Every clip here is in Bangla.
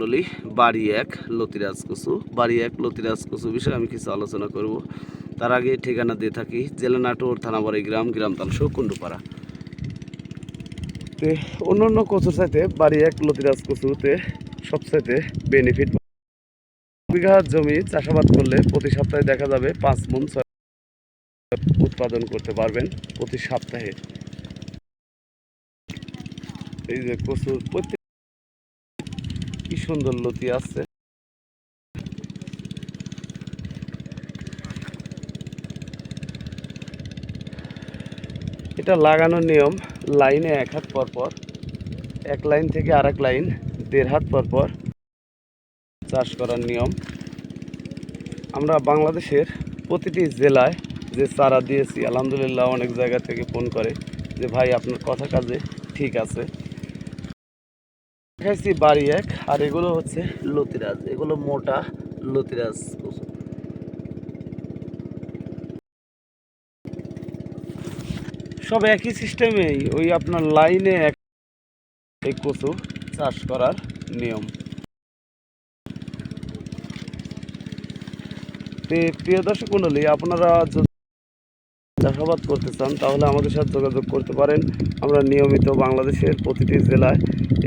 মণ্ডলী, বাড়ি এক লতিরাজ কচু। বাড়ি এক লতিরাজ কচু বিষয়ে আমি কিছু আলোচনা করব। তার আগে ঠিকানা দিয়ে থাকি জেলা নাটোর, থানাবাড়ি গ্রাম, গ্রাম তালসো কুণ্ডুপাড়া। তে অন্য কচুর চাইতে বাড়ি এক লতিরাজ কচুতে সবচাইতে বেনিফিট। বিঘা জমি চাষাবাদ করলে প্রতি সপ্তাহে দেখা যাবে 5 মণ উৎপাদন করতে পারবেন প্রতি সপ্তাহে। এই যে কচুর প্রত্যেক কি সুন্দর লতি আছে। এটা লাগানোর নিয়ম লাইনে 1 হাত পর পর, এক লাইন থেকে আরেক লাইন 1.5 হাত পর পর চাষ করার নিয়ম। আমরা বাংলাদেশের প্রতিটি জেলায় যে চারা দিয়েছি, আলহামদুলিল্লাহ অনেক জায়গা থেকে ফোন করে যে ভাই আপনার কথা কাজে ঠিক আছে। দেখাইছি বাড়ি এক, আর এগুলো হচ্ছে লতিরাজ, এগুলো মোটা লতিরাজ কচু। সব একই সিস্টেমেই, ওই আপনার লাইনে এক এই কচু চাষ করার নিয়ম। প্রিয় দর্শক মণ্ডলী, আপনারা যদি চাষাবাদ করতে চান তাহলে আমাদের সাথে যোগাযোগ করতে পারেন। আমরা নিয়মিত বাংলাদেশের প্রতিটি জেলায়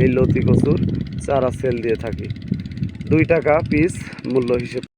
এই লতি কচুর চারা সেল দিয়ে থাকি। 2 টাকা পিস মূল্য হিসেবে।